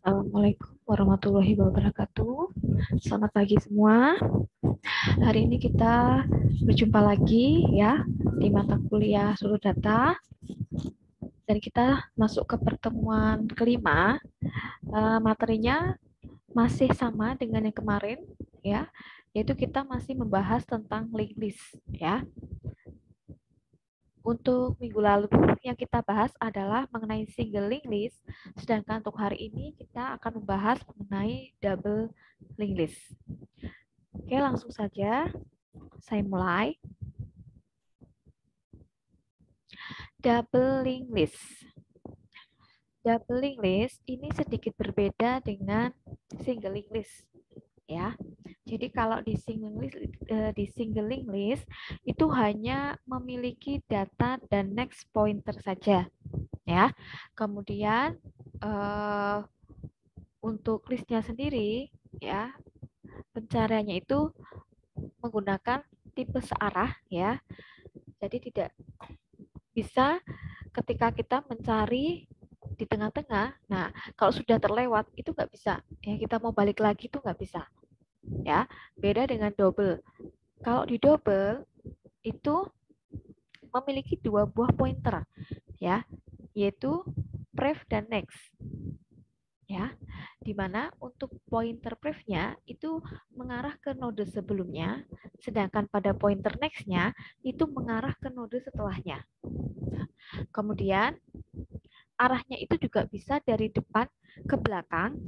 Assalamualaikum warahmatullahi wabarakatuh. Selamat pagi semua. Hari ini kita berjumpa lagi ya di mata kuliah Suluh Data dan kita masuk ke pertemuan kelima. Materinya masih sama dengan yang kemarin ya, yaitu kita masih membahas tentang linked list ya. Untuk minggu lalu yang kita bahas adalah mengenai single linked list, sedangkan untuk hari ini kita akan membahas mengenai double linked list. Oke, langsung saja saya mulai. Double linked list. Double linked list ini sedikit berbeda dengan single linked list ya. Jadi kalau di single linked list itu hanya memiliki data dan next pointer saja ya. Kemudian untuk listnya sendiri ya, pencariannya itu menggunakan tipe searah ya. Jadi tidak bisa ketika kita mencari di tengah-tengah. Nah, kalau sudah terlewat itu nggak bisa. Ya, kita mau balik lagi itu nggak bisa. Ya, beda dengan double. Kalau di double itu memiliki dua buah pointer, ya, yaitu pref dan next. Ya, dimana untuk pointer prefnya itu mengarah ke node sebelumnya, sedangkan pada pointer nextnya itu mengarah ke node setelahnya. Kemudian arahnya itu juga bisa dari depan ke belakang,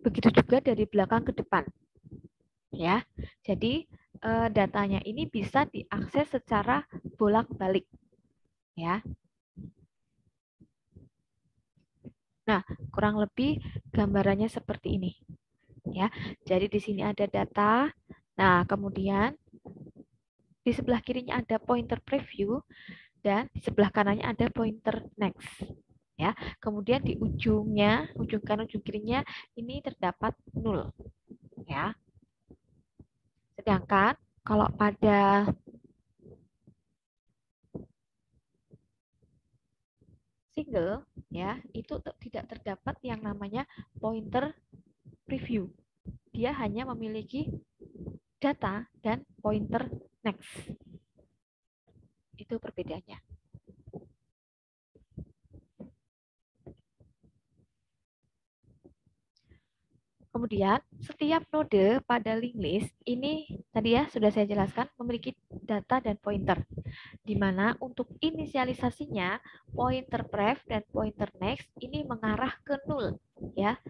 begitu juga dari belakang ke depan. Ya, jadi datanya ini bisa diakses secara bolak-balik. Ya. Nah, kurang lebih gambarannya seperti ini. Ya, jadi di sini ada data. Nah, kemudian di sebelah kirinya ada pointer preview dan di sebelah kanannya ada pointer next. Ya, kemudian di ujungnya, ujung kanan, ujung kirinya ini terdapat 0. Ya. Sedangkan kalau pada single ya, itu tidak terdapat yang namanya pointer preview. Dia hanya memiliki data dan pointer next. Itu perbedaannya. Kemudian, setiap node pada linked list ini tadi ya sudah saya jelaskan memiliki data dan pointer. Di mana untuk inisialisasinya pointer pref dan pointer next ini mengarah ke 0 ya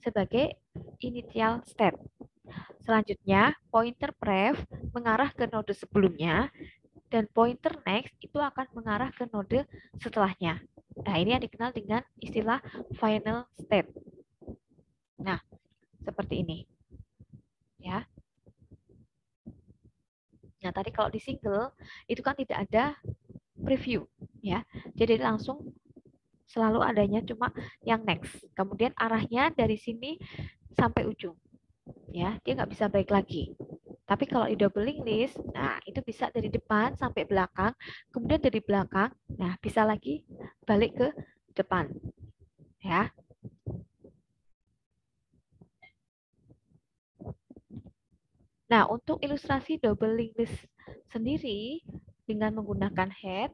sebagai initial state. Selanjutnya, pointer pref mengarah ke node sebelumnya dan pointer next itu akan mengarah ke node setelahnya. Nah, ini yang dikenal dengan istilah final state. Nah, seperti ini. Ya. Nah, tadi kalau di single itu kan tidak ada preview, ya. Jadi langsung selalu adanya cuma yang next. Kemudian arahnya dari sini sampai ujung, ya. Dia nggak bisa balik lagi. Tapi kalau di double linked list, nah itu bisa dari depan sampai belakang, kemudian dari belakang, nah bisa lagi balik ke depan, ya. Nah, untuk ilustrasi double linked list sendiri dengan menggunakan head,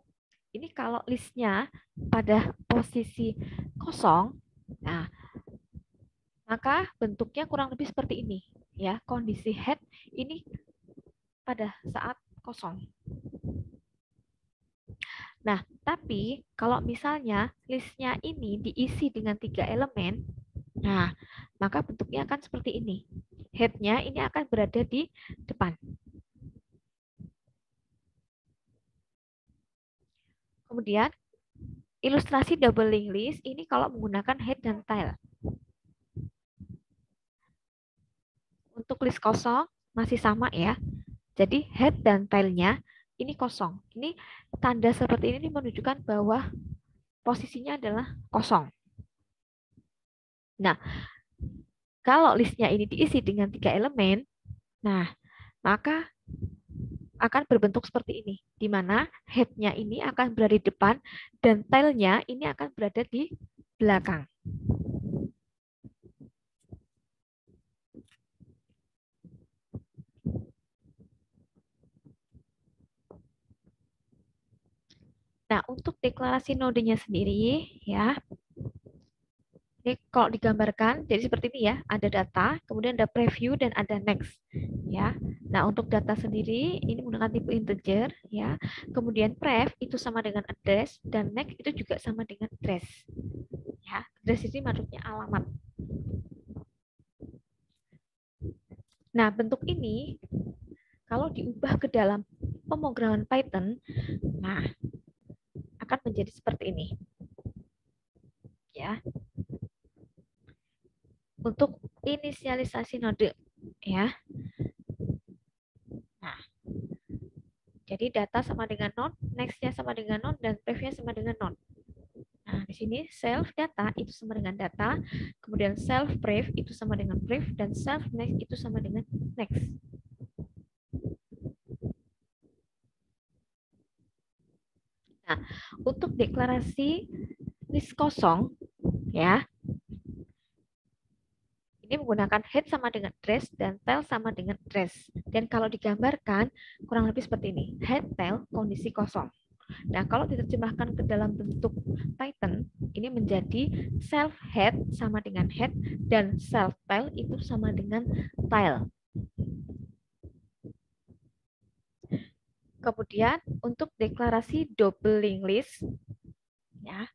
ini kalau listnya pada posisi kosong, nah maka bentuknya kurang lebih seperti ini, ya. Kondisi head ini pada saat kosong. Nah, tapi kalau misalnya listnya ini diisi dengan 3 elemen, nah maka bentuknya akan seperti ini. Headnya ini akan berada di depan. Kemudian ilustrasi double linked list ini kalau menggunakan head dan tail. Untuk list kosong masih sama ya. Jadi head dan tailnya ini kosong. Ini tanda seperti ini menunjukkan bahwa posisinya adalah kosong. Nah, kalau listnya ini diisi dengan 3 elemen, nah maka akan berbentuk seperti ini, di mana head-nya ini akan berada di depan dan tail-nya ini akan berada di belakang. Nah, untuk deklarasi nodenya sendiri, ya, ini kalau digambarkan, jadi seperti ini ya, ada data, kemudian ada preview dan ada next, ya. Nah, untuk data sendiri ini menggunakan tipe integer, ya. Kemudian prev itu sama dengan address dan next itu juga sama dengan address, ya. Address ini maksudnya alamat. Nah, bentuk ini kalau diubah ke dalam pemrograman Python, nah akan menjadi seperti ini, ya. Untuk inisialisasi node, ya. Nah, jadi data sama dengan node, next-nya sama dengan node, dan prev-nya sama dengan node. Nah, di sini self data itu sama dengan data, kemudian self prev itu sama dengan prev, dan self next itu sama dengan next. Nah, untuk deklarasi list kosong, ya, ini menggunakan head sama dengan address dan tail sama dengan address. Dan kalau digambarkan kurang lebih seperti ini, head tail kondisi kosong. Nah, kalau diterjemahkan ke dalam bentuk Python, ini menjadi self head sama dengan head dan self tail itu sama dengan tail. Kemudian untuk deklarasi double linked list, ya,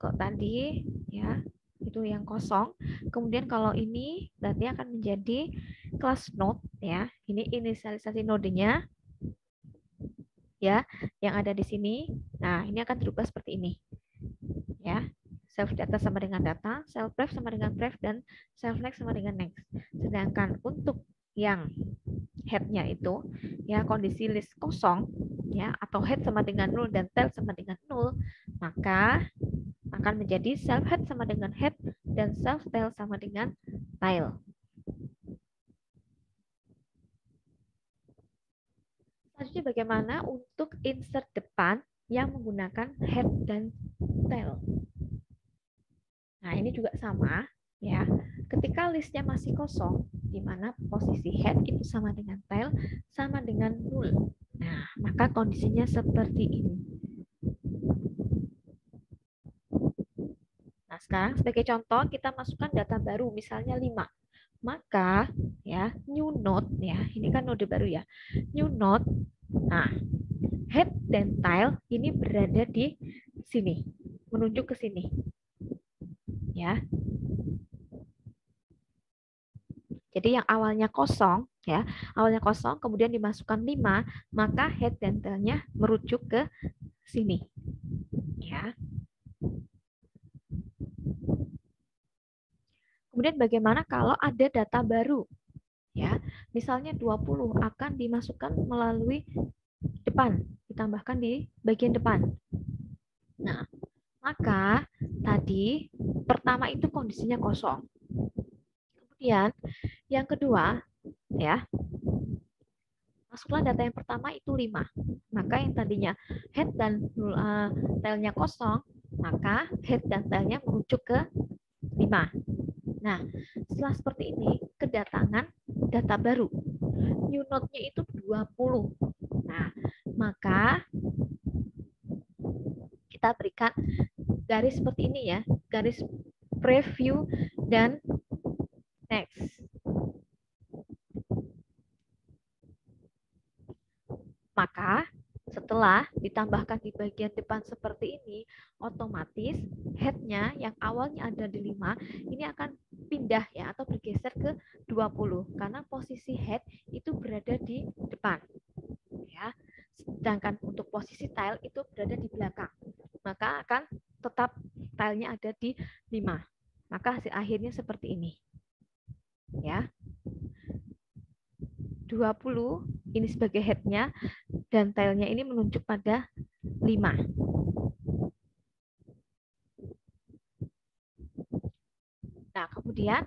kok tadi ya itu yang kosong. Kemudian kalau ini berarti akan menjadi class node, ya. Ini inisialisasi nodenya, ya, yang ada di sini. Nah, ini akan berubah seperti ini, ya. Self data sama dengan data, self prev sama dengan prev, dan self next sama dengan next. Sedangkan untuk yang head-nya itu, ya, kondisi list kosong, ya, atau head sama dengan 0 dan tail sama dengan 0, maka akan menjadi self head sama dengan head dan self tail sama dengan tail. Selanjutnya bagaimana untuk insert depan yang menggunakan head dan tail. Nah, ini juga sama, ya. Ketika listnya masih kosong, di mana posisi head itu sama dengan tail sama dengan 0. Nah, maka kondisinya seperti ini. Nah, sekarang sebagai contoh kita masukkan data baru, misalnya 5. Maka ya, new node, ya, ini kan node baru ya. New node. Nah, head dan tail ini berada di sini, menunjuk ke sini. Ya. Jadi yang awalnya kosong, ya, awalnya kosong, kemudian dimasukkan 5, maka head dan tailnya merujuk ke sini. Ya. Kemudian bagaimana kalau ada data baru? Ya, misalnya 20 akan dimasukkan melalui depan, ditambahkan di bagian depan. Nah, maka tadi pertama itu kondisinya kosong. Kemudian yang kedua, ya, masuklah data yang pertama itu 5. Maka yang tadinya head dan tailnya kosong, maka head dan tailnya merujuk ke 5. Nah, setelah seperti ini, kedatangan data baru. New node-nya itu 20. Nah, maka kita berikan garis seperti ini ya, garis preview dan next. Maka setelah ditambahkan di bagian depan seperti ini, otomatis head-nya yang awalnya ada di 5, ini akan pindah ya atau bergeser ke 20 karena posisi head itu berada di depan. Ya. Sedangkan untuk posisi tail itu berada di belakang. Maka akan tetap tailnya ada di 5. Maka hasil akhirnya seperti ini. Ya. 20 ini sebagai head-nya dan tailnya ini menunjuk pada 5. Nah, kemudian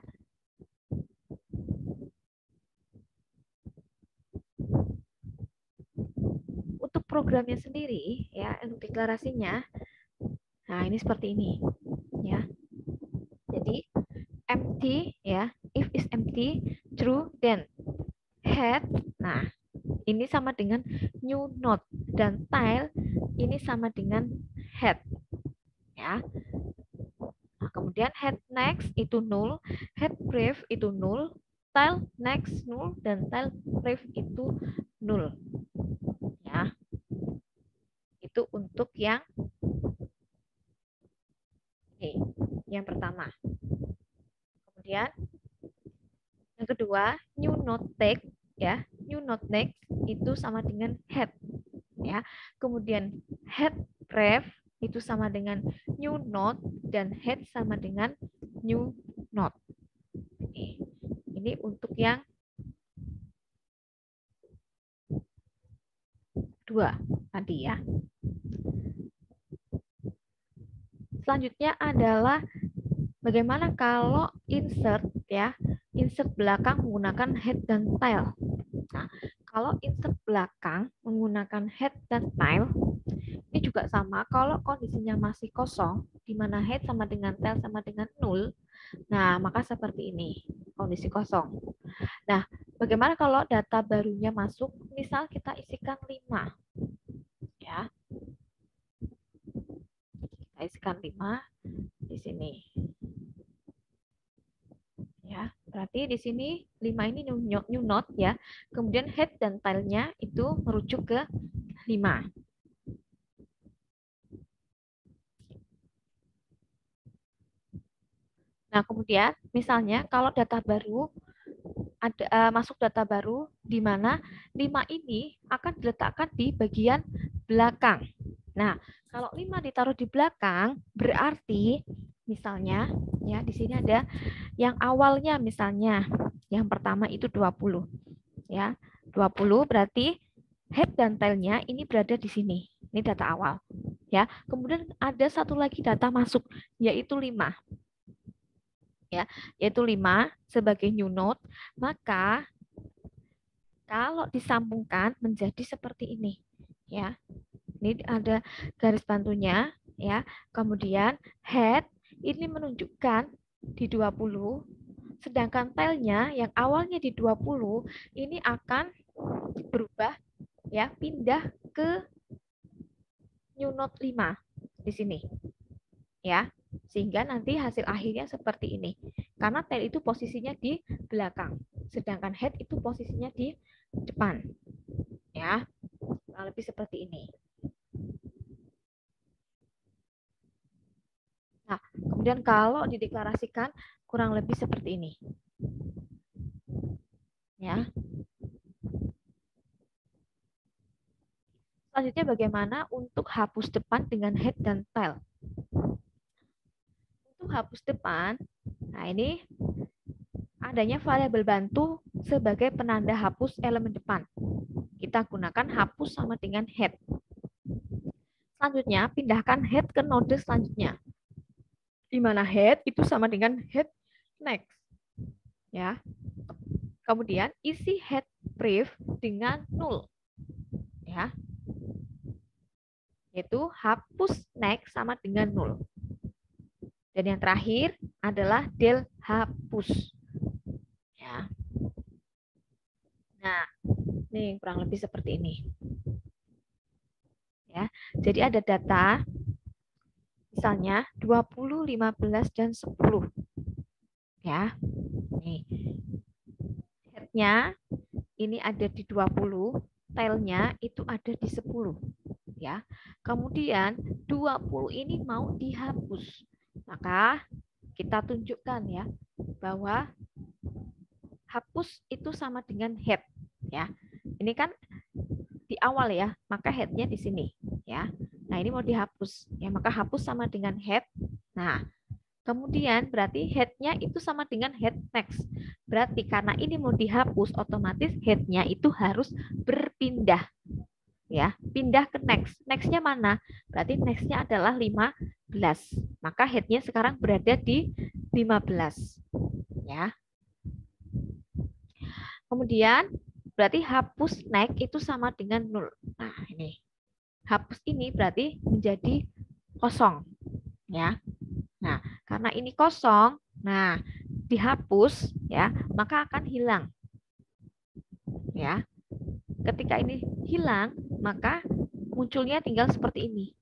untuk programnya sendiri ya, untuk deklarasinya, nah ini seperti ini ya. Jadi empty ya, if is empty, true, then head. Nah, ini sama dengan new node dan tail ini sama dengan head. Ya. Nah, kemudian head next itu 0, head brief itu 0, tail next 0, dan tail brief itu 0. Ya. Itu untuk yang ini, yang pertama. Kemudian yang kedua, new note take, ya. New note next itu sama dengan head, ya. Kemudian head ref itu sama dengan new note, dan head sama dengan new note. Ini untuk yang dua tadi, ya. Selanjutnya adalah bagaimana kalau insert, ya. Insert belakang menggunakan head dan tail. Nah, kalau insert belakang menggunakan head dan tail, ini juga sama. Kalau kondisinya masih kosong, di mana head sama dengan tail sama dengan 0, nah maka seperti ini, kondisi kosong. Nah, bagaimana kalau data barunya masuk? Misal kita isikan 5. Ya. Kita isikan 5 di sini. Ya, berarti di sini 5 ini new note, ya. Kemudian head dan tail-nya itu merujuk ke 5. Nah, kemudian misalnya kalau data baru ada masuk data baru di mana 5 ini akan diletakkan di bagian belakang. Nah, kalau 5 ditaruh di belakang berarti misalnya, ya, di sini ada yang awalnya, misalnya yang pertama itu 20. Ya, 20 berarti head dan tail-nya ini berada di sini. Ini data awal. Ya, kemudian ada satu lagi data masuk yaitu 5. Ya, yaitu 5 sebagai new node, maka kalau disambungkan menjadi seperti ini, ya. Ini ada garis bantunya, ya. Kemudian head ini menunjukkan di 20, sedangkan tailnya yang awalnya di 20 ini akan berubah, ya, pindah ke new node 5 di sini. Ya. Sehingga nanti hasil akhirnya seperti ini. Karena tail itu posisinya di belakang, sedangkan head itu posisinya di depan. Ya, kurang lebih seperti ini. Nah, kemudian kalau dideklarasikan kurang lebih seperti ini. Ya. Selanjutnya bagaimana untuk hapus depan dengan head dan tail? Untuk hapus depan, nah ini adanya variabel bantu sebagai penanda hapus elemen depan. Kita gunakan hapus sama dengan head. Selanjutnya, pindahkan head ke node selanjutnya. Di mana head itu sama dengan head next. Ya. Kemudian isi head brief dengan 0. Ya. Yaitu hapus next sama dengan 0. Dan yang terakhir adalah del hapus. Ya. Nah, ini kurang lebih seperti ini. Ya. Jadi ada data misalnya 20, 15 dan 10. Ya. Nih. Head-nya ini ada di 20, tail-nya itu ada di 10. Ya. Kemudian 20 ini mau dihapus. Maka kita tunjukkan, ya, bahwa hapus itu sama dengan head, ya. Ini kan di awal, ya, maka head-nya di sini, ya. Nah, ini mau dihapus, ya, maka hapus sama dengan head. Nah, kemudian berarti head-nya itu sama dengan head next. Berarti karena ini mau dihapus, otomatis head-nya itu harus berpindah. Ya, pindah ke next. Next-nya mana? Berarti next-nya adalah 15. Maka head-nya sekarang berada di 15. Ya. Kemudian berarti hapus next itu sama dengan 0. Nah, ini. Hapus ini berarti menjadi kosong. Ya. Nah, karena ini kosong, nah dihapus, ya, maka akan hilang. Ya. Ketika ini hilang, maka munculnya tinggal seperti ini.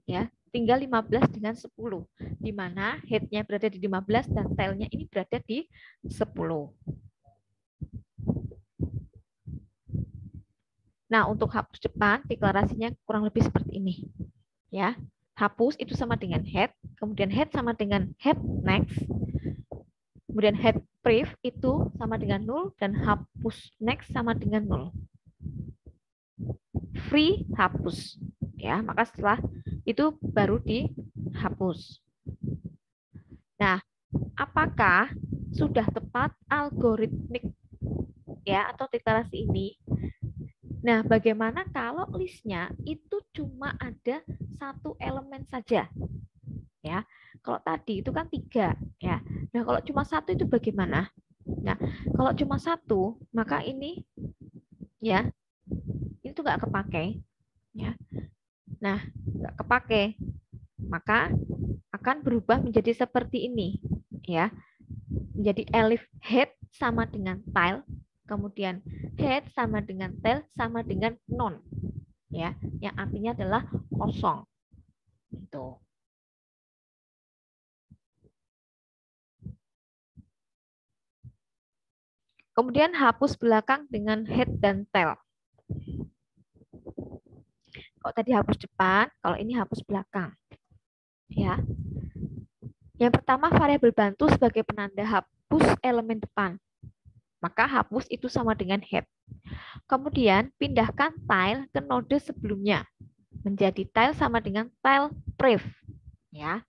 Ya, tinggal 15 dengan 10, di mana head-nya berada di 15 dan tail-nya ini berada di 10. Nah, untuk hapus depan, deklarasinya kurang lebih seperti ini. Ya, hapus itu sama dengan head, kemudian head sama dengan head next, kemudian head pref itu sama dengan 0, dan hapus next sama dengan 0. Free hapus. Ya, maka setelah itu baru dihapus. Nah, apakah sudah tepat algoritmik ya atau deklarasi ini? Nah, bagaimana kalau listnya itu cuma ada satu elemen saja? Ya, kalau tadi itu kan 3 ya. Nah, kalau cuma satu itu bagaimana? Nah, kalau cuma satu, maka ini ya itu nggak kepake ya. Nah, nggak kepake, maka akan berubah menjadi seperti ini ya. Menjadi elif head sama dengan tail, kemudian head sama dengan tail sama dengan non ya, yang artinya adalah kosong. Itu. Kemudian hapus belakang dengan head dan tail. Kalau tadi hapus depan, kalau ini hapus belakang. Ya. Yang pertama, variabel bantu sebagai penanda hapus elemen depan. Maka hapus itu sama dengan head. Kemudian pindahkan tile ke node sebelumnya. Menjadi tile sama dengan tile pref. Ya.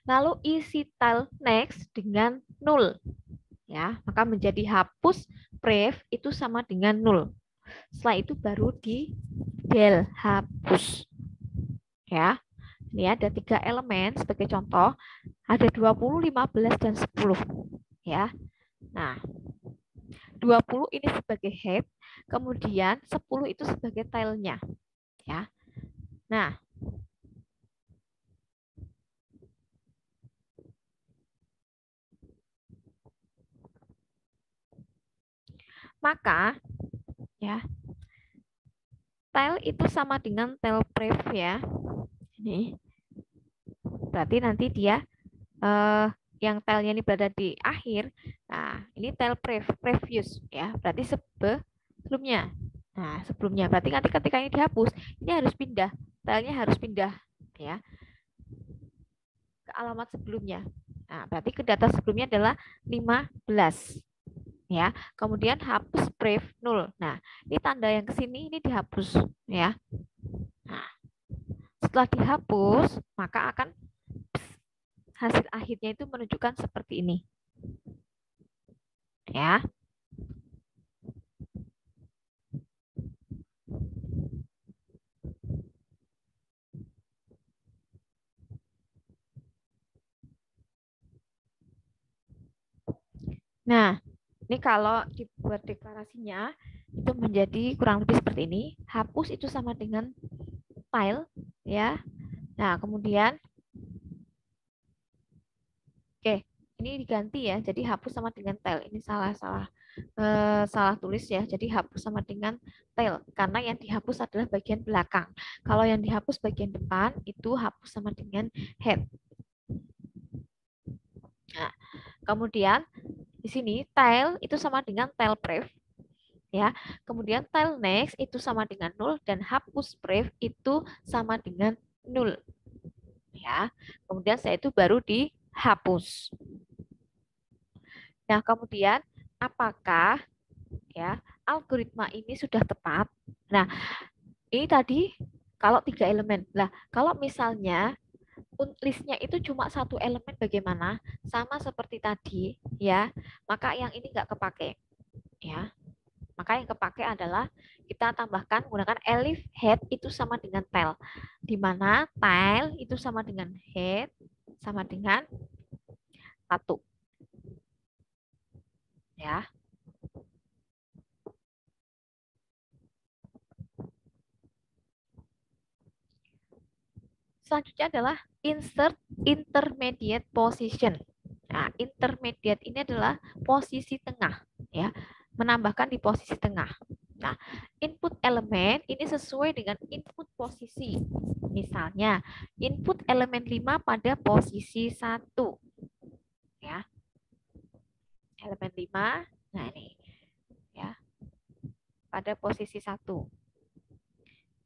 Lalu isi tile next dengan 0. Ya, maka menjadi hapus pref itu sama dengan 0. Setelah itu baru di del hapus. Ya. Ini ada 3 elemen sebagai contoh. Ada 20, 15, dan 10. Ya. Nah, 20 ini sebagai head, kemudian 10 itu sebagai tailnya. Ya. Nah, maka ya tail itu sama dengan tail pref ya. Ini berarti nanti dia yang tailnya ini berada di akhir. Nah, ini tail previous ya. Berarti sebelumnya. Nah, sebelumnya berarti nanti ketika ini dihapus, ini harus pindah. Tailnya harus pindah ya ke alamat sebelumnya. Nah, berarti ke data sebelumnya adalah 15. Ya, kemudian hapus pref 0. Nah, ini tanda yang ke sini ini dihapus ya. Nah, setelah dihapus, maka akan hasil akhirnya itu menunjukkan seperti ini. Ya. Nah, ini kalau dibuat deklarasinya itu menjadi kurang lebih seperti ini. Hapus itu sama dengan tile ya. Nah, kemudian oke, ini diganti ya. Jadi hapus sama dengan tile. Ini salah tulis ya. Jadi hapus sama dengan tail karena yang dihapus adalah bagian belakang. Kalau yang dihapus bagian depan itu hapus sama dengan head. Nah, kemudian di sini tail itu sama dengan tail pref ya. Kemudian tail next itu sama dengan 0 dan hapus pref itu sama dengan 0 ya. Kemudian saya itu baru dihapus. Nah, kemudian apakah ya algoritma ini sudah tepat? Nah, ini tadi kalau 3 elemen. Nah, kalau misalnya listnya itu cuma satu elemen bagaimana? Sama seperti tadi ya, maka yang ini nggak kepake ya. Maka yang kepake adalah kita tambahkan menggunakan elif head itu sama dengan tail. Di mana tail itu sama dengan head sama dengan 1. Ya. Selanjutnya adalah insert intermediate position. Nah, intermediate ini adalah posisi tengah ya. Menambahkan di posisi tengah. Nah, input elemen ini sesuai dengan input posisi. Misalnya, input elemen 5 pada posisi 1. Ya. Elemen 5, nah ini ya, pada posisi 1.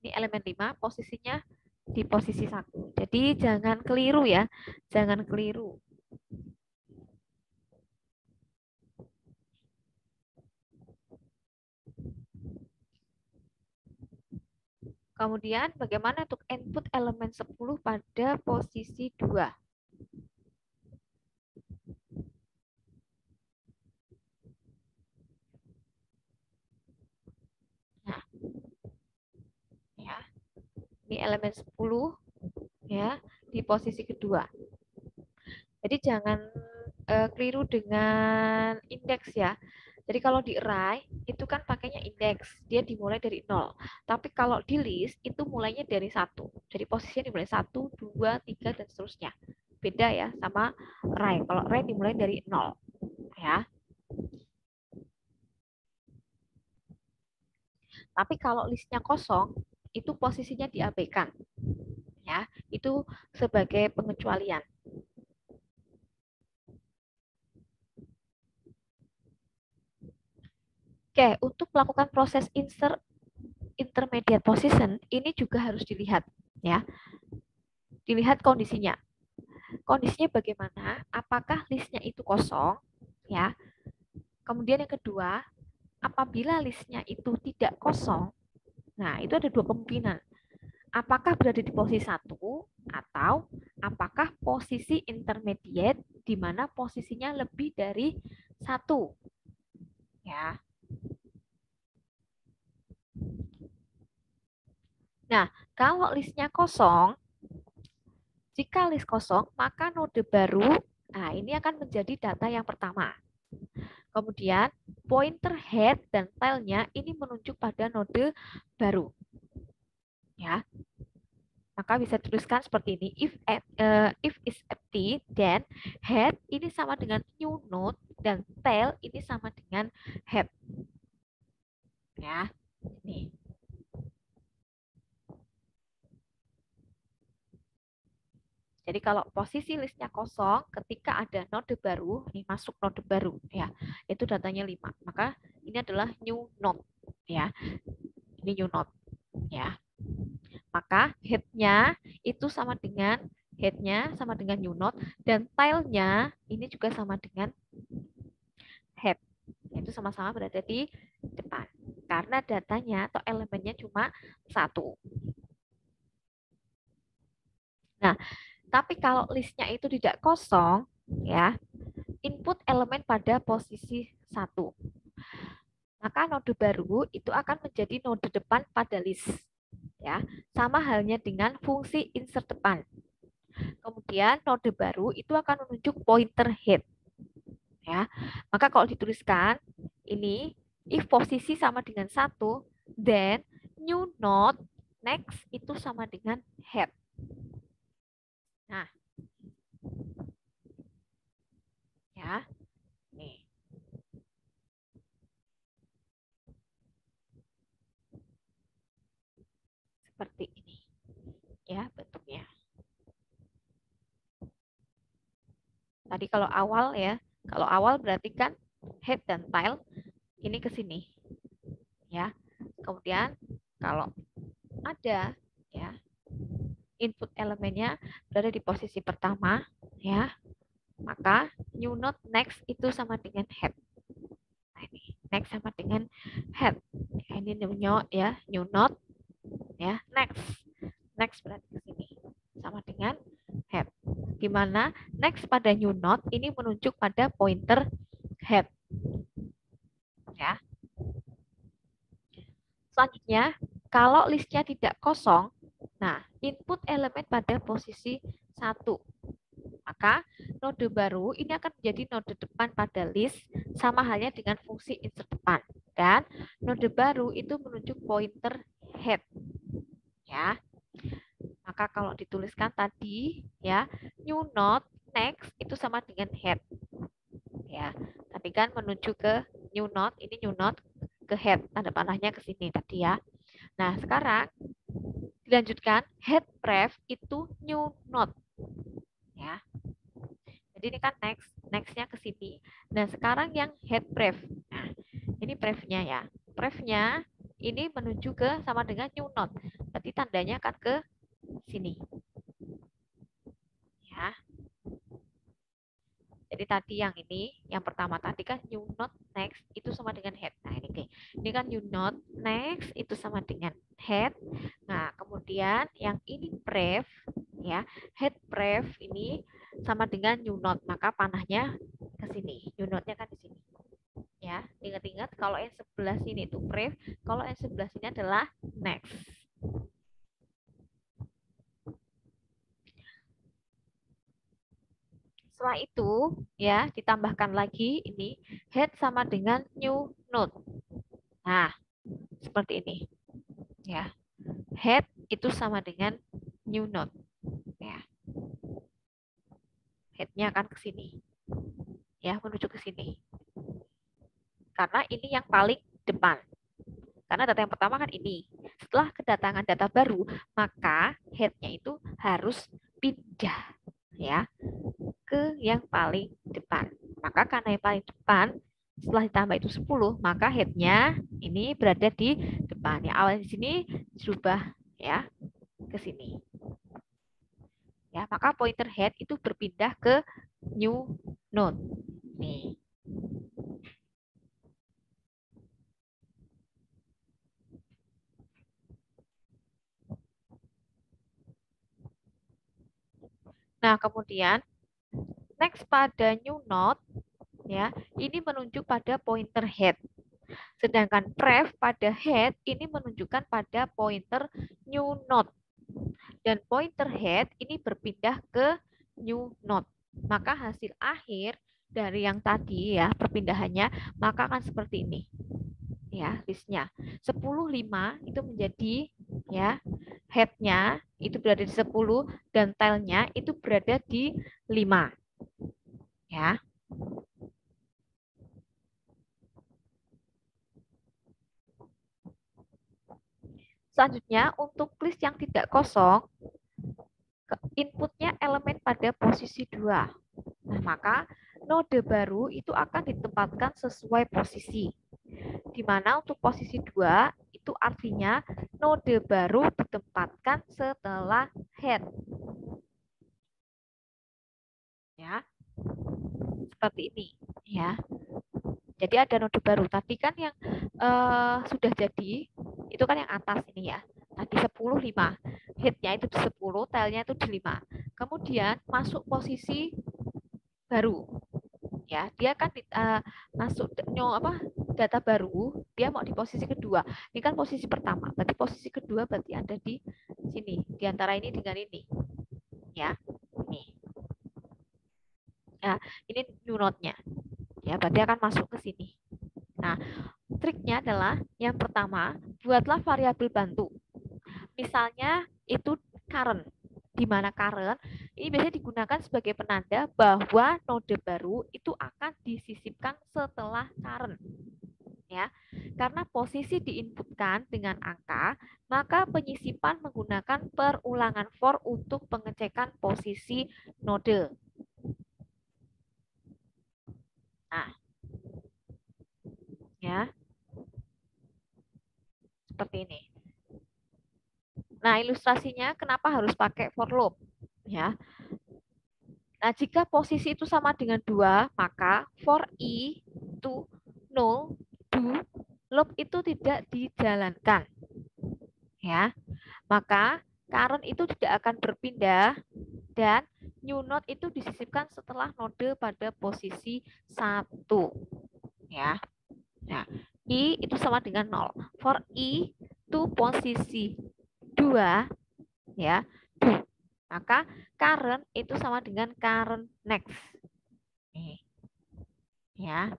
Ini elemen 5, posisinya di posisi 1. Jadi jangan keliru ya, jangan keliru. Kemudian bagaimana untuk input elemen 10 pada posisi 2? Nah, ya. Ini elemen 10 ya di posisi kedua. Jadi jangan keliru dengan indeks ya. Jadi kalau di array itu kan pakainya indeks, dia dimulai dari 0. Tapi kalau di list itu mulainya dari 1. Jadi posisinya dimulai 1, 2, 3 dan seterusnya. Beda ya sama array. Kalau array dimulai dari 0 ya. Tapi kalau listnya kosong itu posisinya diabaikan. Ya, itu sebagai pengecualian. Oke, untuk melakukan proses insert intermediate position ini juga harus dilihat ya. Dilihat kondisinya. Kondisinya bagaimana? Apakah listnya itu kosong ya? Kemudian yang kedua, apabila listnya itu tidak kosong, nah itu ada dua kemungkinan. Apakah berada di posisi 1 atau apakah posisi intermediate di mana posisinya lebih dari 1 ya. Nah, kalau listnya kosong, jika list kosong, maka node baru, nah ini akan menjadi data yang pertama. Kemudian, pointer head dan tailnya ini menunjuk pada node baru. Ya, maka bisa tuliskan seperti ini. If is empty, then head ini sama dengan new node dan tail ini sama dengan head. Ya, ini. Jadi kalau posisi listnya kosong, ketika ada node baru, ini masuk node baru, ya, itu datanya 5. Maka ini adalah new node, ya. Ini new node, ya. Maka head-nya itu sama dengan new node dan tail-nya ini juga sama dengan head. Itu sama-sama berada di depan. Karena datanya atau elemennya cuma 1. Nah, tapi kalau listnya itu tidak kosong, ya, input elemen pada posisi 1. Maka node baru itu akan menjadi node depan pada list. Ya, sama halnya dengan fungsi insert depan. Kemudian node baru itu akan menunjuk pointer head. Ya, maka kalau dituliskan ini if posisi sama dengan 1, then new node next itu sama dengan head. Nah, ya, nih. Seperti ini, ya bentuknya. Tadi kalau awal ya, kalau awal berarti kan head dan tail ini ke sini, ya. Kemudian kalau ada ya input elemennya berada di posisi pertama, ya, maka new node next itu sama dengan head. Nah, ini next sama dengan head. Ya, ini new node ya, new node ya, next berarti ke sini sama dengan head. Di mana next pada new node ini menunjuk pada pointer head. Ya. Selanjutnya, kalau listnya tidak kosong, nah input elemen pada posisi 1. Maka node baru ini akan menjadi node depan pada list sama halnya dengan fungsi insert depan. Dan node baru itu menunjuk pointer head. Ya. Maka kalau dituliskan tadi ya, new node next itu sama dengan head. Ya. Tapi kan menuju ke new node, ini new node ke head, tanda panahnya ke sini tadi ya. Nah, sekarang Dilanjutkan, head pref itu new node. Ya. Jadi ini kan nextnya ke sini. Nah, sekarang yang head pref. Nah, ini prefnya ya. Prefnya ini menuju ke sama dengan new node. Berarti tandanya akan ke sini. Ya. Jadi tadi yang ini, yang pertama tadi kan new node next itu sama dengan head. Nah, ini kan new node next itu sama dengan head. Nah, kemudian yang ini pref ya, head pref ini sama dengan new node, maka panahnya ke sini. New node-nya kan di sini. Ya, ingat-ingat kalau yang sebelah sini itu pref, kalau yang sebelah sini adalah next. Setelah itu, ya, ditambahkan lagi ini head sama dengan new node. Nah, seperti ini. Ya. Head itu sama dengan new node. Ya. Head-nya akan ke sini. Ya, menuju ke sini. Karena ini yang paling depan. Karena data yang pertama kan ini. Setelah kedatangan data baru, maka head-nya itu harus pindah ya ke yang paling depan. Maka karena yang paling depan setelah ditambah itu 10, maka head-nya ini berada di depan. Yang awal di sini dirubah ya ke sini. Ya, maka pointer head itu berpindah ke new node. Nih. Nah, kemudian next pada new node ya, ini menunjuk pada pointer head. Sedangkan pref pada head ini menunjukkan pada pointer new node. Dan pointer head ini berpindah ke new node. Maka hasil akhir dari yang tadi ya, perpindahannya, maka akan seperti ini. Ya, listnya. 10, 5 itu menjadi ya, head-nya itu berada di 10 dan tail-nya itu berada di 5. Ya. Selanjutnya, untuk list yang tidak kosong, inputnya elemen pada posisi 2. Nah, maka node baru itu akan ditempatkan sesuai posisi. Di mana untuk posisi 2 itu artinya node baru ditempatkan setelah head. Ya. Seperti ini, ya. Jadi ada node baru. Tadi kan yang sudah jadi, itu kan yang atas ini ya. Tadi 10, 5. Head-nya itu di 10, tail-nya itu di 5. Kemudian masuk posisi baru. Ya, dia kan masuk data baru, dia mau di posisi kedua. Ini kan posisi pertama. Berarti posisi kedua berarti ada di sini, di antara ini dengan ini. Ya. Ini. Nah, ini new node-nya. Ya, berarti akan masuk ke sini. Nah, triknya adalah yang pertama, buatlah variabel bantu. Misalnya itu current, di mana current ini biasanya digunakan sebagai penanda bahwa node baru itu akan disisipkan setelah current. Ya, karena posisi diinputkan dengan angka, maka penyisipan menggunakan perulangan for untuk pengecekan posisi node. Nah, ya, seperti ini. Nah, ilustrasinya kenapa harus pakai for loop? Ya. Nah, jika posisi itu sama dengan 2, maka for i to null do loop itu tidak dijalankan. Ya. Maka current itu tidak akan berpindah dan new node itu disisipkan setelah node pada posisi 1. Ya. Nah, i itu sama dengan 0. For i to posisi 2 ya, maka current itu sama dengan current next. Nih. Ya.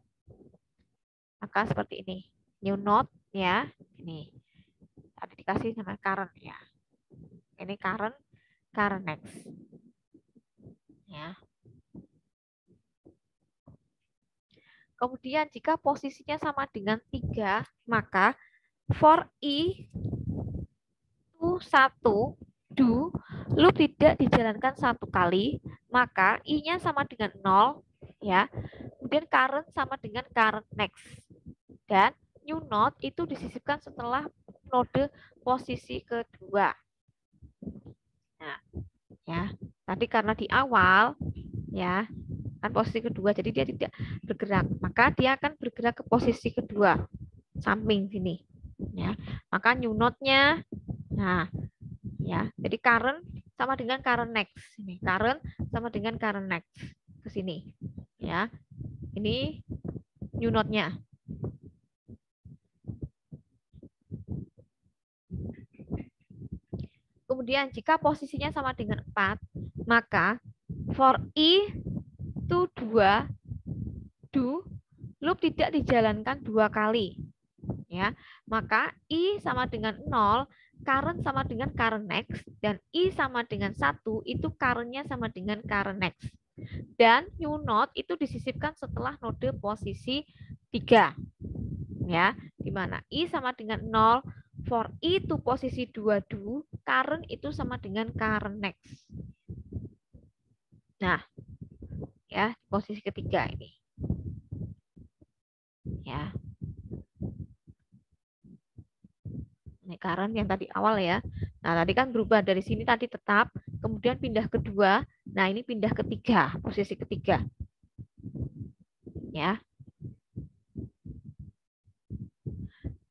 Maka seperti ini. New node ya. Ini. Tadi dikasih nama current ya. Ini current next. Ya. Kemudian jika posisinya sama dengan 3, maka for i to satu do loop tidak dijalankan satu kali, maka I-nya sama dengan 0 ya. Kemudian current sama dengan current next. Dan new node itu disisipkan setelah node posisi kedua. Nah, ya. Tadi karena di awal ya, kan posisi kedua jadi dia tidak bergerak, maka dia akan bergerak ke posisi kedua samping sini ya. Maka new node-nya nah ya, jadi current sama dengan current next. Ini current sama dengan current next ke sini ya. Ini new node-nya. Kemudian jika posisinya sama dengan 4, maka for I itu 2 do loop tidak dijalankan 2 kali ya. Maka I sama dengan 0, current sama dengan current next, dan I sama dengan 1 itu current-nya sama dengan current next. Dan new node itu disisipkan setelah node posisi 3 ya, di mana I sama dengan 0 for I itu posisi 2 do, current itu sama dengan current next. Nah, ya, posisi ketiga ini. Ya. Ini current yang tadi awal ya. Nah, tadi kan berubah dari sini tadi tetap, kemudian pindah ke 2. Nah, ini pindah ke 3, posisi ketiga. Ya.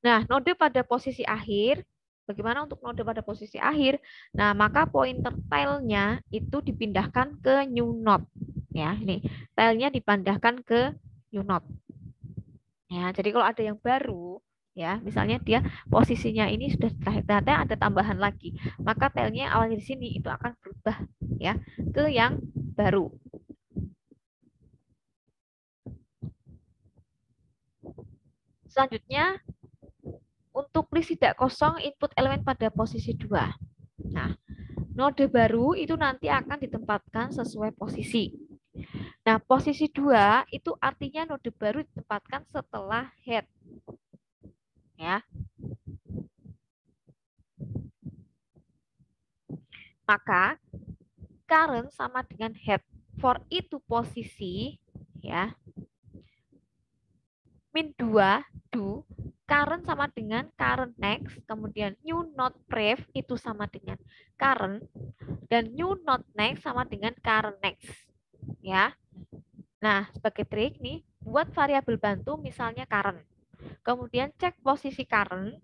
Nah, node pada posisi akhir, bagaimana untuk node pada posisi akhir? Nah, maka pointer tile-nya itu dipindahkan ke new node. Ya, ini tile-nya dipindahkan ke new node. Ya, jadi kalau ada yang baru, ya, misalnya dia posisinya ini sudah ternyata ada tambahan lagi, maka tile-nya awalnya di sini itu akan berubah ya ke yang baru. Selanjutnya, untuk list tidak kosong input elemen pada posisi 2. Nah, node baru itu nanti akan ditempatkan sesuai posisi. Nah, posisi 2 itu artinya node baru ditempatkan setelah head. Ya. Maka current sama dengan head. For itu posisi ya. Min 2 do, current sama dengan current next, kemudian new node pref itu sama dengan current, dan new node next sama dengan current next. Ya. Nah, sebagai trik nih, buat variabel bantu misalnya current. Kemudian cek posisi current,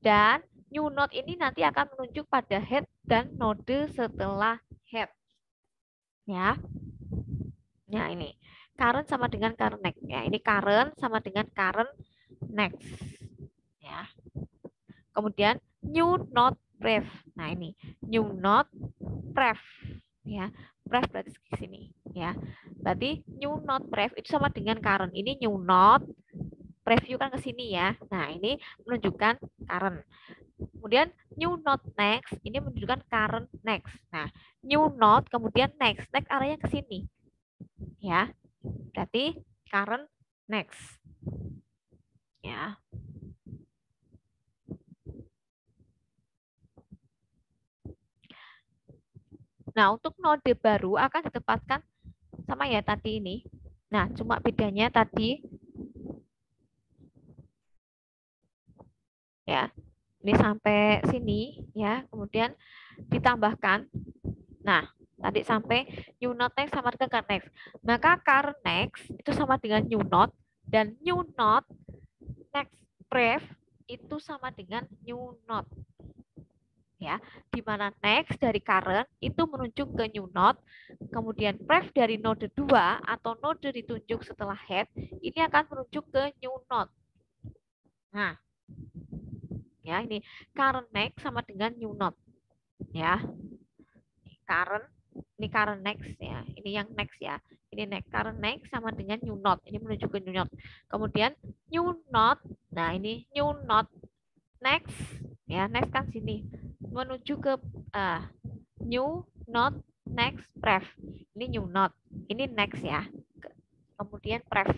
dan new node ini nanti akan menunjuk pada head dan node setelah head. Ya. Nah, ini current sama dengan current next. Ya, ini current sama dengan current next. Ya. Kemudian new node pref. Nah, ini new node pref. Ya, pref berarti di sini. Ya, berarti new node pref itu sama dengan current. Ini new node preview kan ke sini ya. Nah, ini menunjukkan current. Kemudian new node next ini menunjukkan current next. Nah, new node kemudian next arahnya ke sini. Ya. Berarti current next. Ya. Nah, untuk node baru akan ditempatkan sama ya tadi ini. Nah, cuma bedanya tadi ya. Ini sampai sini ya, kemudian ditambahkan. Nah, tadi sampai new node next sama dengan current next. Maka current next itu sama dengan new node, dan new node next pref itu sama dengan new node. Ya, di mana next dari current itu menuju ke new node, kemudian pref dari node 2 atau node ditunjuk setelah head ini akan menuju ke new node. Nah, ya ini current next sama dengan new node. Ya. Ini current next ya. Ini yang next ya. Ini next, current next sama dengan new node. Ini menuju ke new node. Kemudian new node. Nah, ini new node next ya, next kan sini menuju ke new node next pref. Ini new node. Ini next ya. Kemudian pref.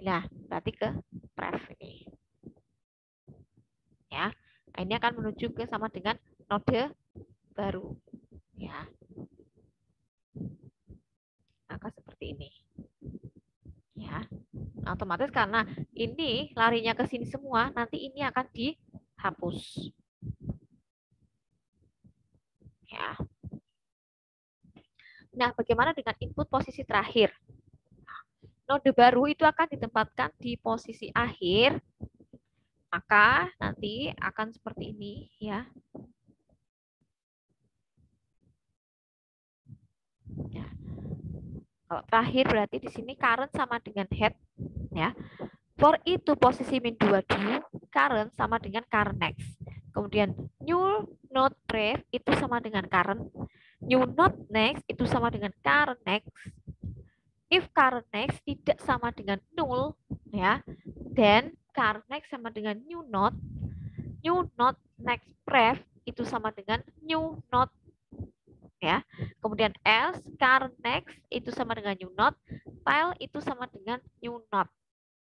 Nah, berarti ke pref ini. Ya. Nah, ini akan menuju ke sama dengan node baru ya. Maka seperti ini ya. Otomatis karena ini larinya ke sini semua, nanti ini akan dihapus ya. Nah, bagaimana dengan input posisi terakhir? Node baru itu akan ditempatkan di posisi akhir, maka nanti akan seperti ini ya. Ya. Kalau terakhir berarti di sini current sama dengan head ya. For itu posisi min 2 dulu, current sama dengan current next. Kemudian new node pref itu sama dengan current, new node next itu sama dengan current next. If current next tidak sama dengan null ya, then current next sama dengan new node next pref itu sama dengan new node ya. Kemudian else current next itu sama dengan new node, file itu sama dengan new node.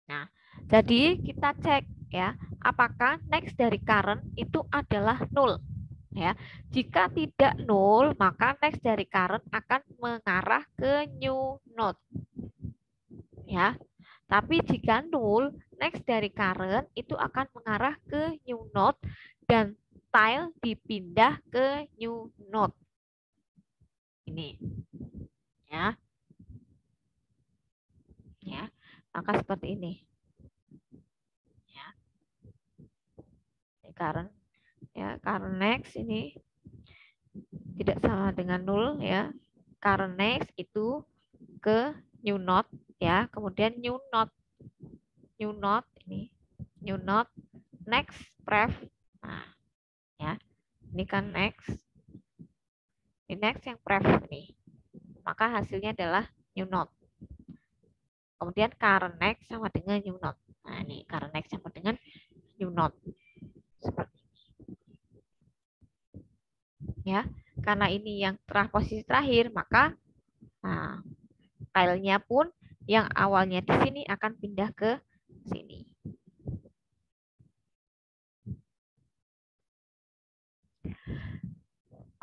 Nah, jadi kita cek ya, apakah next dari current itu adalah null ya. Jika tidak null, maka next dari current akan mengarah ke new node ya. Tapi jika null, next dari current itu akan mengarah ke new node dan tile dipindah ke new node. Ini ya. Ya. Maka seperti ini. Ya. Current ya, current next ini tidak sama dengan null ya. Current next itu ke new node ya. Kemudian new node ini new node next pref. Nah, ya. Ini kan next. Ini next yang pref ini. Maka hasilnya adalah new node. Kemudian current next sama dengan new node. Nah, ini current next sama dengan new node. Seperti ya. Karena ini yang posisi terakhir, maka nah, filenya pun yang awalnya di sini akan pindah ke sini.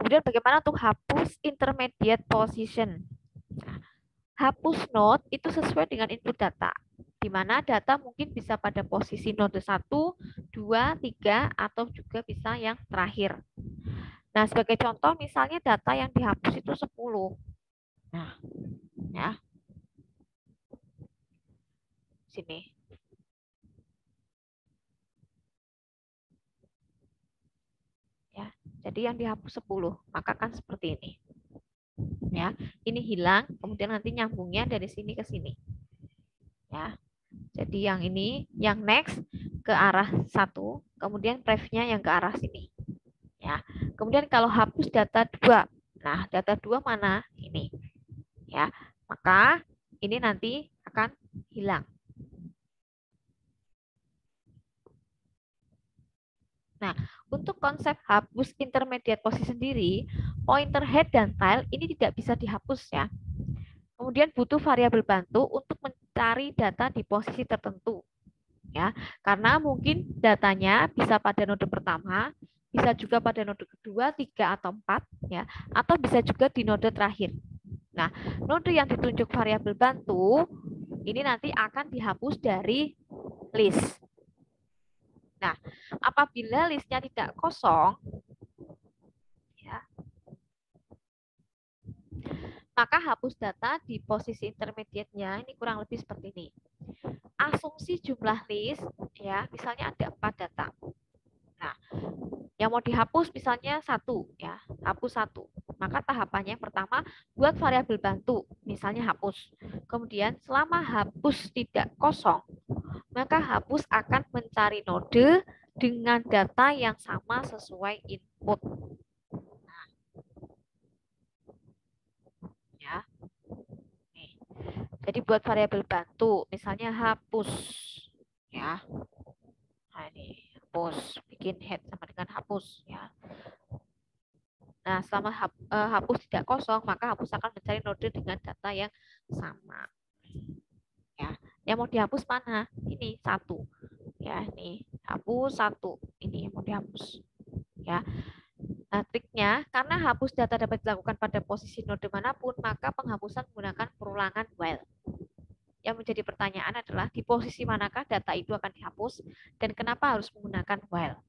Kemudian bagaimana untuk hapus intermediate position? Nah, hapus node itu sesuai dengan input data, di mana data mungkin bisa pada posisi node 1, 2, 3, atau juga bisa yang terakhir. Nah, sebagai contoh misalnya data yang dihapus itu 10. Nah, ya. Sini. Ya. Jadi yang dihapus 10, maka kan seperti ini. Ya, ini hilang, kemudian nanti nyambungnya dari sini ke sini. Ya. Jadi yang ini, yang next ke arah 1, kemudian prefnya yang ke arah sini. Ya. Kemudian kalau hapus data 2. Nah, data 2 mana? Ini. Ya. Maka ini nanti akan hilang. Nah, untuk konsep hapus intermediate position sendiri, pointer head dan tile ini tidak bisa dihapus ya. Kemudian butuh variabel bantu untuk mencari data di posisi tertentu. Ya, karena mungkin datanya bisa pada node pertama, bisa juga pada node kedua, 3 atau 4 ya, atau bisa juga di node terakhir. Nah, node yang ditunjuk variabel bantu ini nanti akan dihapus dari list. Nah, apabila listnya tidak kosong, ya, maka hapus data di posisi intermediate-nya ini kurang lebih seperti ini. Asumsi jumlah list, ya, misalnya ada 4 data. Nah, yang mau dihapus misalnya 1, ya, hapus 1. Maka tahapannya pertama buat variabel bantu, misalnya hapus. Kemudian selama hapus tidak kosong, maka hapus akan mencari node dengan data yang sama sesuai input. Nah, ya. Nih. Jadi buat variabel bantu, misalnya hapus, ya. Nah, ini hapus, bikin head sama dengan hapus, ya. Nah, selama hapus tidak kosong, maka hapus akan mencari node dengan data yang sama. Ya, yang mau dihapus mana? Ini 1. Ya, ini hapus 1. Ini yang mau dihapus. Ya. Nah, triknya, karena hapus data dapat dilakukan pada posisi node manapun, maka penghapusan menggunakan perulangan while. Yang menjadi pertanyaan adalah di posisi manakah data itu akan dihapus dan kenapa harus menggunakan while?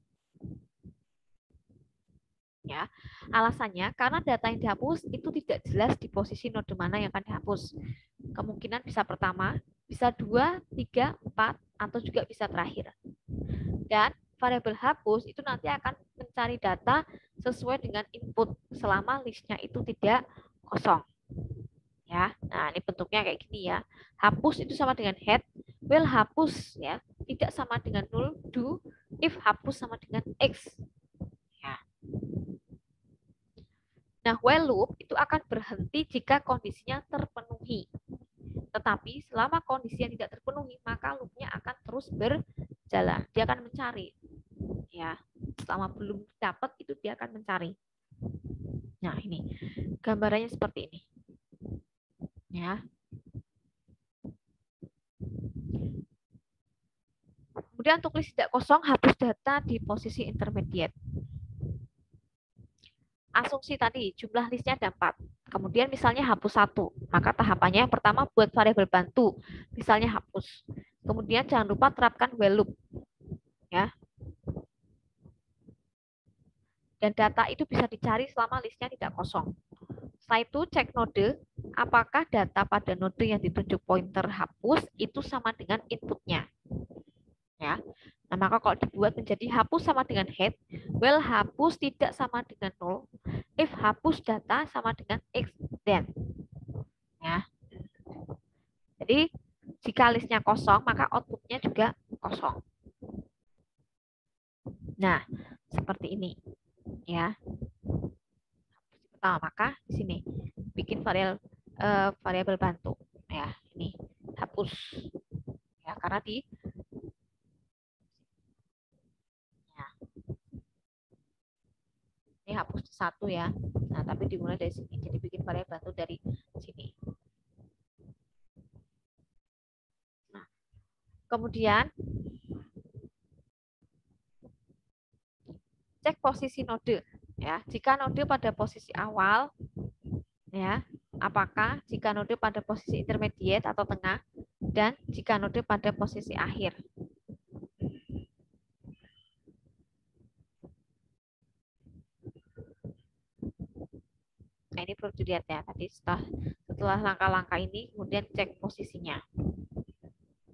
Ya, alasannya karena data yang dihapus itu tidak jelas di posisi node mana yang akan dihapus. Kemungkinan bisa pertama, bisa 2, 3, 4, atau juga bisa terakhir. Dan variabel hapus itu nanti akan mencari data sesuai dengan input selama listnya itu tidak kosong. Ya, nah ini bentuknya kayak gini ya. Hapus itu sama dengan head, will hapus ya, tidak sama dengan null, do, if hapus sama dengan x. Ya. Nah, while loop itu akan berhenti jika kondisinya terpenuhi. Tetapi selama kondisinya tidak terpenuhi, maka loopnya akan terus berjalan. Dia akan mencari. Ya, selama belum dapat itu dia akan mencari. Nah, ini gambarannya seperti ini. Ya. Kemudian untuk list tidak kosong, hapus data di posisi intermediate. Asumsi tadi, jumlah listnya ada 4. Kemudian misalnya hapus 1. Maka tahapannya yang pertama buat variabel bantu. Misalnya hapus. Kemudian jangan lupa terapkan while loop. Ya. Dan data itu bisa dicari selama listnya tidak kosong. Setelah itu cek node, apakah data pada node yang ditunjuk pointer hapus itu sama dengan inputnya. Ya. Nah, maka kalau dibuat menjadi hapus sama dengan head, well hapus tidak sama dengan 0, if hapus data sama dengan x, then. Ya. Jadi, jika listnya kosong, maka outputnya juga kosong. Nah, seperti ini. Ya. Pertama, maka di sini bikin variabel bantu. Ya, ini hapus. Ya, karena di ini hapus 1 ya. Nah, tapi dimulai dari sini. Jadi bikin variabel bantu dari sini. Nah, kemudian cek posisi node ya. Jika node pada posisi awal ya, apakah jika node pada posisi intermediate atau tengah dan jika node pada posisi akhir. Nah, ini perlu dilihat ya. Tadi setelah langkah-langkah ini kemudian cek posisinya.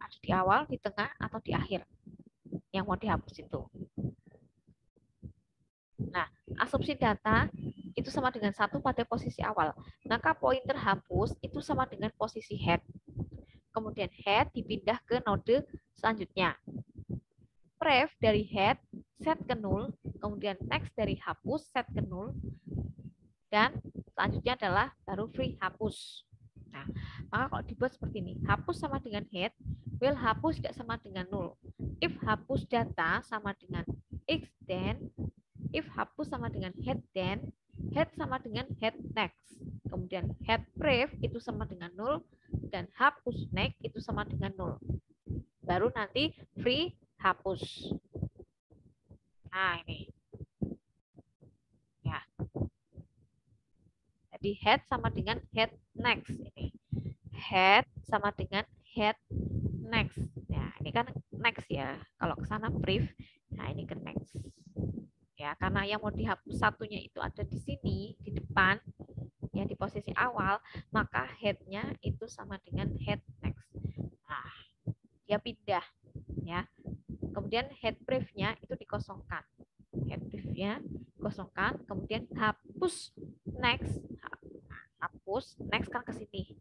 Ada di awal, di tengah atau di akhir yang mau dihapus itu. Nah, asumsi data itu sama dengan 1 pada posisi awal. Maka pointer hapus itu sama dengan posisi head. Kemudian head dipindah ke node selanjutnya. Pref dari head set ke 0, kemudian next dari hapus set ke 0, dan selanjutnya adalah baru free hapus. Nah, maka kalau dibuat seperti ini, hapus sama dengan head, will hapus tidak sama dengan 0. If hapus data sama dengan x, then if hapus sama dengan head, then head sama dengan head next. Kemudian head pref itu sama dengan 0 dan hapus next itu sama dengan 0. Baru nanti free hapus. Nah, ini. Ya. Jadi head sama dengan head next ini. Head sama dengan head next. Nah, ini kan next ya. Kalau ke sana brief, nah ini ke next. Ya, karena yang mau dihapus satunya itu ada di sini, di depan, ya di posisi awal, maka head-nya itu sama dengan head next. Nah, dia pindah ya. Kemudian head brief-nya itu dikosongkan. Head brief-nya kosongkan, kemudian hapus next. Hapus next kan ke sini.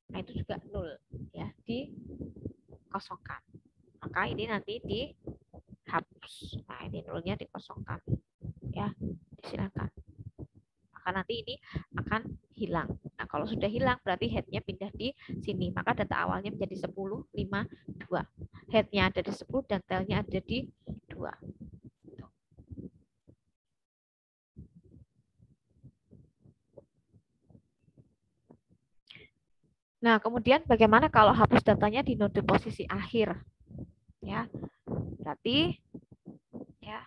Nah, itu juga 0 ya, dikosongkan. Maka ini nanti dihapus. Nah, ini 0-nya dikosongkan. Ya, silakan. Maka nanti ini akan hilang. Nah, kalau sudah hilang berarti head-nya pindah di sini. Maka data awalnya menjadi 10, 5, 2. Head-nya ada di 10 dan tail-nya ada di 2. Nah, kemudian bagaimana kalau hapus datanya di node posisi akhir? Ya, berarti ya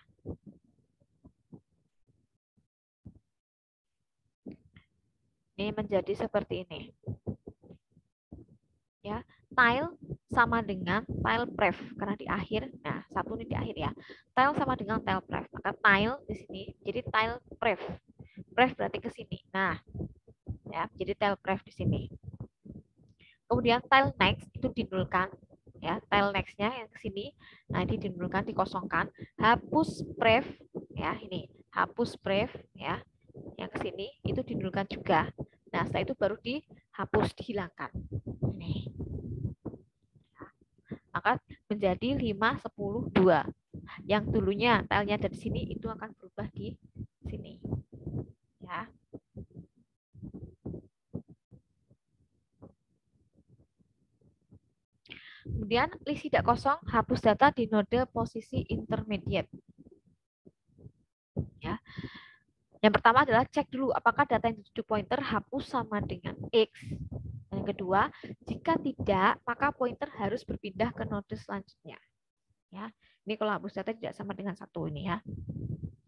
Ini menjadi seperti ini. Ya, tile sama dengan tile pref karena di akhir. Nah, satu ini di akhir ya. Tile sama dengan tile pref. Maka tile di sini jadi tile pref. Pref berarti ke sini. Nah, ya, jadi tile pref di sini. Kemudian tile next itu dinulkan, ya, tile nextnya yang ke sini. Nah, ini dinulkan, dikosongkan. Hapus pref, ya, ini hapus pref, ya, yang ke sini itu dinulkan juga. Nah, setelah itu baru dihapus, dihilangkan. Ini. Maka menjadi 5, 10, 2. Yang dulunya tilenya dari sini itu akan berubah di sini. Ya. Kemudian list tidak kosong, hapus data di node posisi intermediate. Ya. Yang pertama adalah cek dulu apakah data yang dituju pointer hapus sama dengan X. Dan yang kedua, jika tidak, maka pointer harus berpindah ke node selanjutnya. Ya, ini kalau hapus data tidak sama dengan 1 ini ya.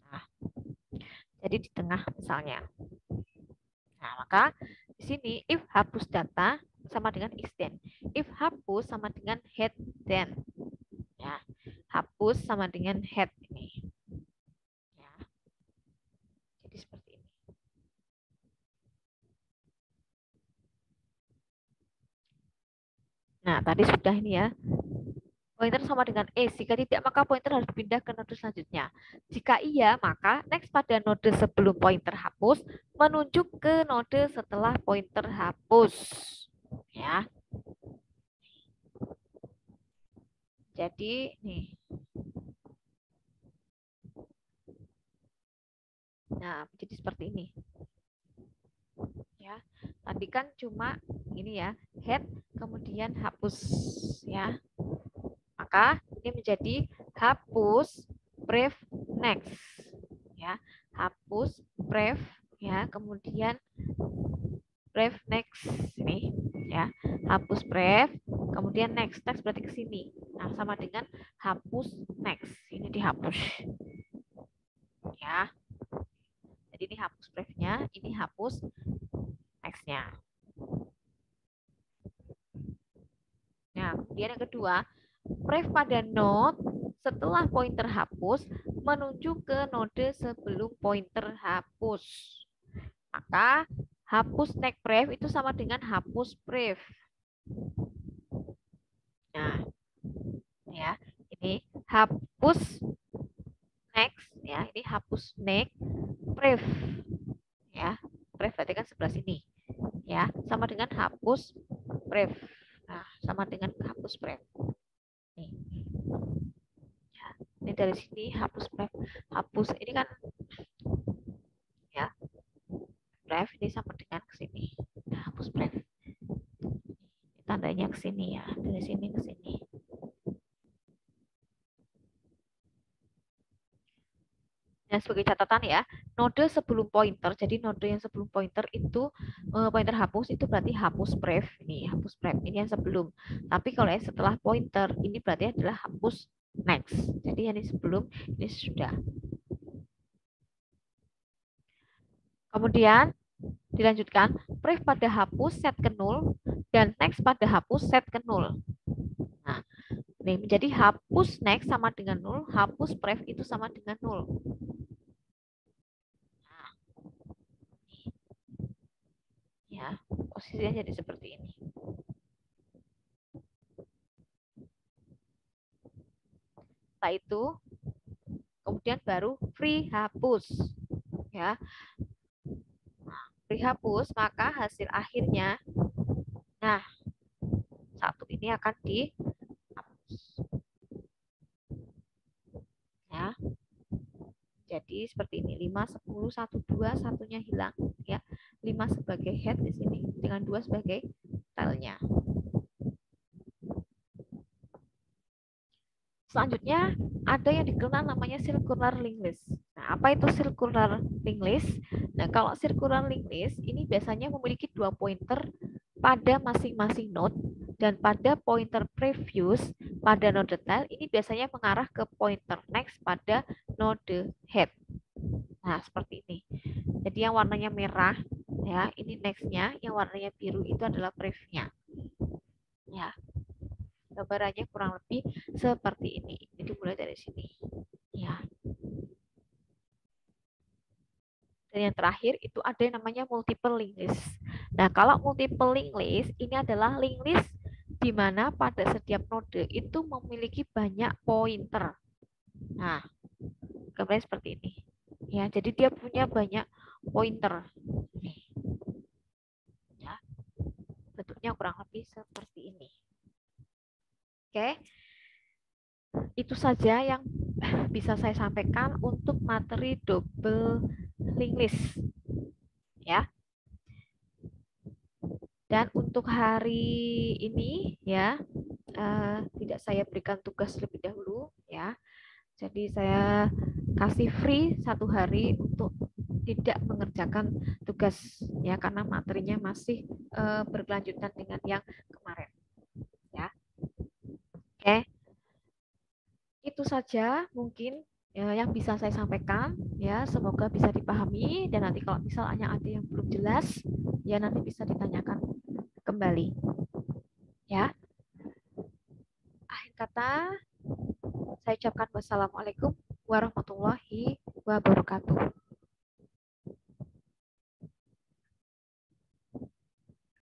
Nah, jadi di tengah misalnya. Nah, maka di sini if hapus data sama dengan extend. If hapus sama dengan head then. Ya, hapus sama dengan head ini. Ya. Jadi seperti ini. Nah, tadi sudah ini ya. Pointer sama dengan A. Jika tidak, maka pointer harus pindah ke node selanjutnya. Jika iya, maka next pada node sebelum pointer hapus menunjuk ke node setelah pointer hapus. Ya. Jadi nih. Nah, jadi seperti ini. Ya. Tadi kan cuma ini ya, head kemudian hapus ya. Maka ini menjadi hapus pref next ya. Hapus pref ya, kemudian pref next ini ya. Hapus pref kemudian next. Next berarti ke sini. Nah, sama dengan hapus next. Ini dihapus. Ya. Jadi ini hapus prefnya, ini hapus next-nya. Nah, kemudian yang kedua, pref pada node setelah pointer hapus menuju ke node sebelum pointer hapus. Maka hapus next pref itu sama dengan hapus pref. Nah, ya, ini hapus next ya, ini hapus next pref. Ya, pref berarti kan sebelah sini. Ya, sama dengan hapus pref. Nah, sama dengan hapus pref. Nih. Ya, ini dari sini hapus pref. Hapus ini kan ya, pref ini sama dengan ke sini. Nah, hapus pref. Tandanya ke sini ya, dari sini ke sini. Nah, sebagai catatan ya, node sebelum pointer, jadi node yang sebelum pointer itu pointer hapus itu berarti hapus pref, ini hapus pref, ini yang sebelum. Tapi kalau yang setelah pointer, ini berarti adalah hapus next. Jadi yang ini sebelum, ini sudah. Kemudian dilanjutkan, pref pada hapus set ke 0 dan next pada hapus set ke 0. Nah, ini menjadi hapus next sama dengan 0, hapus pref itu sama dengan 0. Ya, posisinya jadi seperti ini. Setelah itu, kemudian baru free hapus. Ya, free hapus, maka hasil akhirnya, nah, satu ini akan dihapus. Ya, jadi seperti ini, 5, 10, 1, 2, satunya hilang. Ya, 5 sebagai head di sini, dengan 2 sebagai tailnya. Selanjutnya ada yang dikenal namanya circular linked list. Nah, apa itu circular linked list? Nah, kalau circular linked list ini biasanya memiliki 2 pointer pada masing-masing node dan pada pointer previous pada node tile ini biasanya mengarah ke pointer next pada node head. Nah, seperti ini. Jadi yang warnanya merah ya. Ini next-nya yang warnanya biru itu adalah brief-nya. Ya, gambarannya kurang lebih seperti ini. Jadi mulai dari sini. Ya. Dan yang terakhir itu ada yang namanya multiple link list. Nah, kalau multiple link list ini adalah link list di mana pada setiap node itu memiliki banyak pointer. Nah, gambarnya seperti ini. Ya, jadi dia punya banyak pointer. Nih. Ya, bentuknya kurang lebih seperti ini. Oke. Itu saja yang bisa saya sampaikan untuk materi double link list. Ya. Dan untuk hari ini ya tidak saya berikan tugas lebih dahulu ya. Jadi saya kasih free 1 hari untuk tidak mengerjakan tugas ya karena materinya masih berkelanjutan dengan yang kemarin ya. Oke. Itu saja mungkin yang bisa saya sampaikan ya, semoga bisa dipahami dan nanti kalau misalnya ada yang belum jelas ya nanti bisa ditanyakan kembali ya. Akhir kata saya ucapkan wassalamualaikum warahmatullahi wabarakatuh.